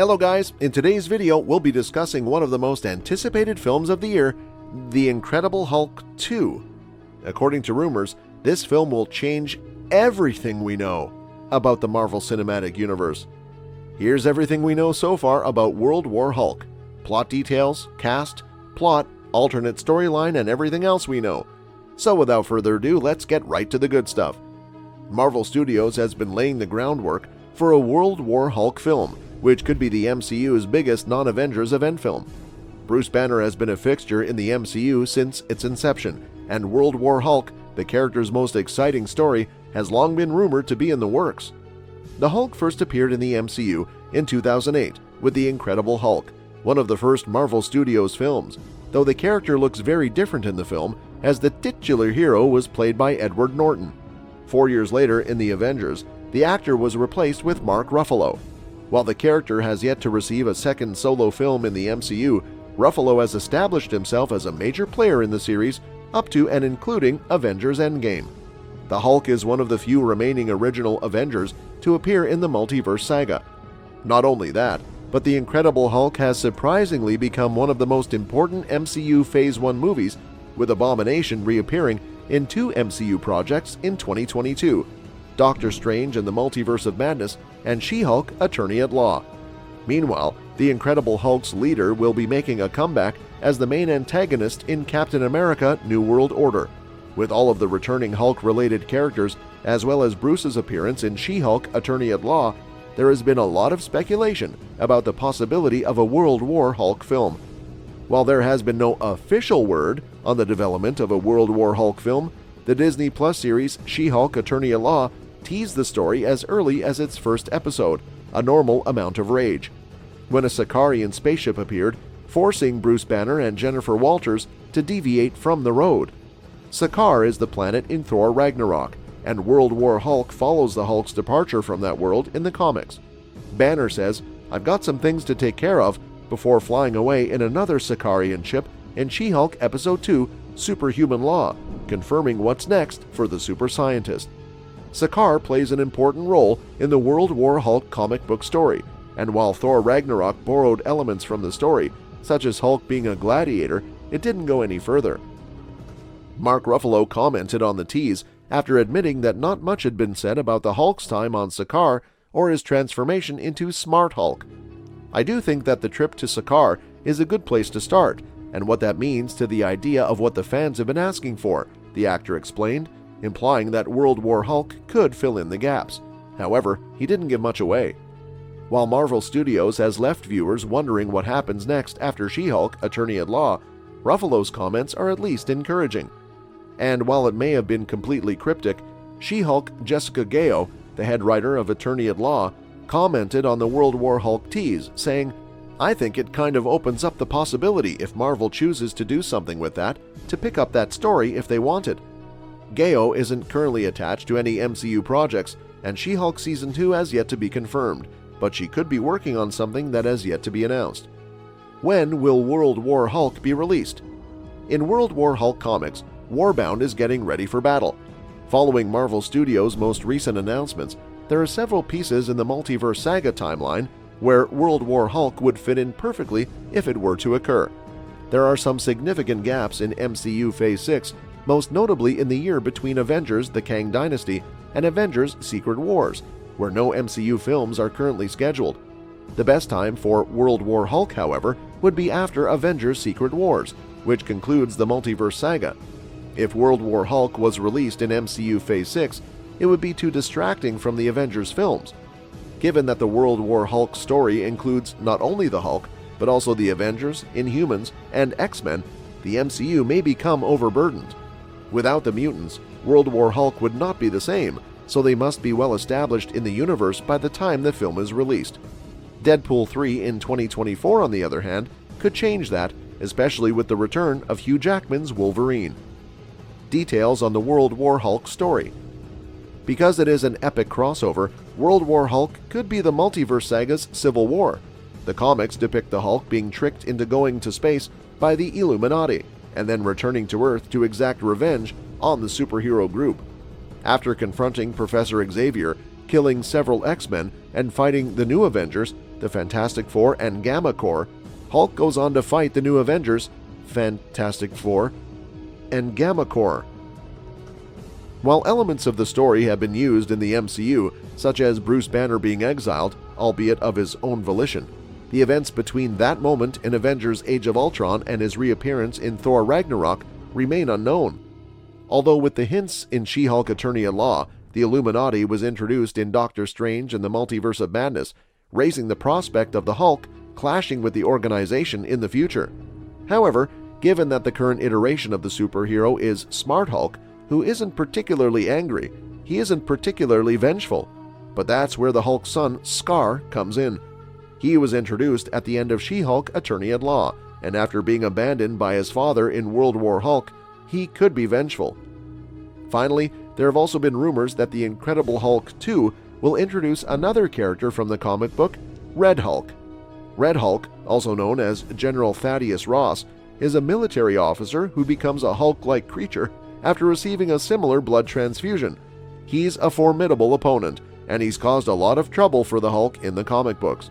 Hello guys, in today's video we'll be discussing one of the most anticipated films of the year, The Incredible Hulk 2. According to rumors, this film will change everything we know about the Marvel Cinematic Universe. Here's everything we know so far about World War Hulk. Plot details, cast, plot, alternate storyline, and everything else we know. So without further ado, let's get right to the good stuff. Marvel Studios has been laying the groundwork for a World War Hulk film, which could be the MCU's biggest non-Avengers event film. Bruce Banner has been a fixture in the MCU since its inception, and World War Hulk, the character's most exciting story, has long been rumored to be in the works. The Hulk first appeared in the MCU in 2008 with The Incredible Hulk, one of the first Marvel Studios films, though the character looks very different in the film as the titular hero was played by Edward Norton. 4 years later in The Avengers, the actor was replaced with Mark Ruffalo. While the character has yet to receive a second solo film in the MCU, Ruffalo has established himself as a major player in the series up to and including Avengers Endgame. The Hulk is one of the few remaining original Avengers to appear in the multiverse saga. Not only that, but The Incredible Hulk has surprisingly become one of the most important MCU Phase 1 movies, with Abomination reappearing in 2 MCU projects in 2022, Doctor Strange and the Multiverse of Madness and She-Hulk Attorney at Law. Meanwhile, The Incredible Hulk's leader will be making a comeback as the main antagonist in Captain America: New World Order. With all of the returning Hulk-related characters, as well as Bruce's appearance in She-Hulk Attorney at Law, there has been a lot of speculation about the possibility of a World War Hulk film. While there has been no official word on the development of a World War Hulk film, the Disney Plus series She-Hulk Attorney at Law teased the story as early as its first episode, A Normal Amount of Rage, when a Sicarian spaceship appeared, forcing Bruce Banner and Jennifer Walters to deviate from the road. Sakaar is the planet in Thor Ragnarok, and World War Hulk follows the Hulk's departure from that world in the comics. Banner says, "I've got some things to take care of," before flying away in another Sicarian ship in She-Hulk Episode 2, Superhuman Law, confirming what's next for the super scientist. Sakaar plays an important role in the World War Hulk comic book story, and while Thor Ragnarok borrowed elements from the story, such as Hulk being a gladiator, it didn't go any further. Mark Ruffalo commented on the tease after admitting that not much had been said about the Hulk's time on Sakaar or his transformation into Smart Hulk. "I do think that the trip to Sakaar is a good place to start, and what that means to the idea of what the fans have been asking for," the actor explained, implying that World War Hulk could fill in the gaps. However, he didn't give much away. While Marvel Studios has left viewers wondering what happens next after She-Hulk Attorney at Law, Ruffalo's comments are at least encouraging. And while it may have been completely cryptic, She-Hulk Jessica Gao, the head writer of Attorney at Law, commented on the World War Hulk tease, saying, "I think it kind of opens up the possibility, if Marvel chooses to do something with that, to pick up that story if they wanted." Gao isn't currently attached to any MCU projects, and She-Hulk Season 2 has yet to be confirmed, but she could be working on something that has yet to be announced. When will World War Hulk be released? In World War Hulk comics, Warbound is getting ready for battle. Following Marvel Studios' most recent announcements, there are several pieces in the Multiverse Saga timeline where World War Hulk would fit in perfectly if it were to occur. There are some significant gaps in MCU Phase 6, most notably in the year between Avengers: The Kang Dynasty and Avengers: Secret Wars, where no MCU films are currently scheduled. The best time for World War Hulk, however, would be after Avengers: Secret Wars, which concludes the Multiverse Saga. If World War Hulk was released in MCU Phase 6, it would be too distracting from the Avengers films. Given that the World War Hulk story includes not only the Hulk, but also the Avengers, Inhumans, and X-Men, the MCU may become overburdened. Without the mutants, World War Hulk would not be the same, so they must be well established in the universe by the time the film is released. Deadpool 3 in 2024, on the other hand, could change that, especially with the return of Hugh Jackman's Wolverine. Details on the World War Hulk story. Because it is an epic crossover, World War Hulk could be the Multiverse Saga's Civil War. The comics depict the Hulk being tricked into going to space by the Illuminati, and then returning to Earth to exact revenge on the superhero group. After confronting Professor Xavier, killing several X-Men, and fighting the new Avengers, the Fantastic Four, and Gamma Corps, Hulk goes on to fight the new Avengers, Fantastic Four, and Gamma Corps. While elements of the story have been used in the MCU, such as Bruce Banner being exiled, albeit of his own volition, the events between that moment in Avengers Age of Ultron and his reappearance in Thor Ragnarok remain unknown. Although with the hints in She-Hulk Attorney-at-Law, the Illuminati was introduced in Doctor Strange and the Multiverse of Madness, raising the prospect of the Hulk clashing with the organization in the future. However, given that the current iteration of the superhero is Smart Hulk, who isn't particularly angry, he isn't particularly vengeful. But that's where the Hulk's son, Scar, comes in. He was introduced at the end of She-Hulk Attorney-at-Law, and after being abandoned by his father in World War Hulk, he could be vengeful. Finally, there have also been rumors that the Incredible Hulk 2 will introduce another character from the comic book, Red Hulk. Red Hulk, also known as General Thaddeus Ross, is a military officer who becomes a Hulk-like creature after receiving a similar blood transfusion. He's a formidable opponent, and he's caused a lot of trouble for the Hulk in the comic books.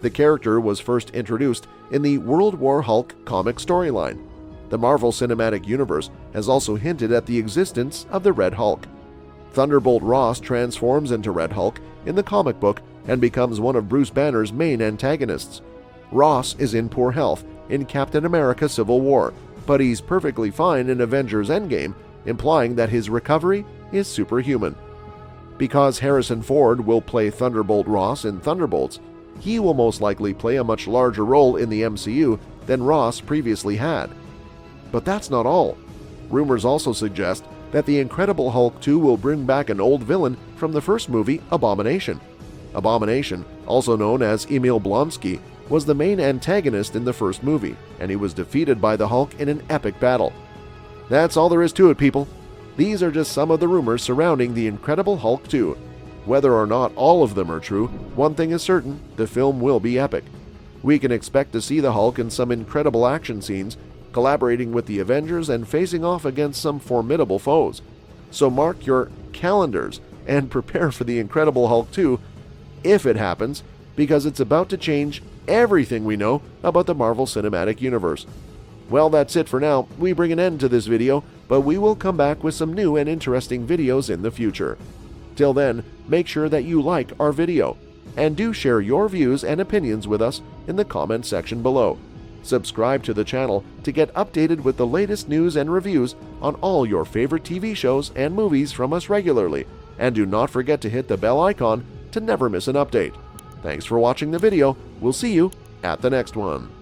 The character was first introduced in the World War Hulk comic storyline. The Marvel Cinematic Universe has also hinted at the existence of the Red Hulk. Thunderbolt Ross transforms into Red Hulk in the comic book and becomes one of Bruce Banner's main antagonists. Ross is in poor health in Captain America Civil War, but he's perfectly fine in Avengers Endgame, implying that his recovery is superhuman. Because Harrison Ford will play Thunderbolt Ross in Thunderbolts, he will most likely play a much larger role in the MCU than Ross previously had. But that's not all. Rumors also suggest that the Incredible Hulk 2 will bring back an old villain from the first movie, Abomination. Abomination, also known as Emil Blonsky, was the main antagonist in the first movie, and he was defeated by the Hulk in an epic battle. That's all there is to it, people. These are just some of the rumors surrounding the Incredible Hulk 2. Whether or not all of them are true, one thing is certain, the film will be epic. We can expect to see the Hulk in some incredible action scenes, collaborating with the Avengers and facing off against some formidable foes. So mark your calendars and prepare for the Incredible Hulk 2, if it happens, because it's about to change everything we know about the Marvel Cinematic Universe. Well, that's it for now. We bring an end to this video, but we will come back with some new and interesting videos in the future. Till then, make sure that you like our video, and do share your views and opinions with us in the comment section below. Subscribe to the channel to get updated with the latest news and reviews on all your favorite TV shows and movies from us regularly, and do not forget to hit the bell icon to never miss an update. Thanks for watching the video. We'll see you at the next one.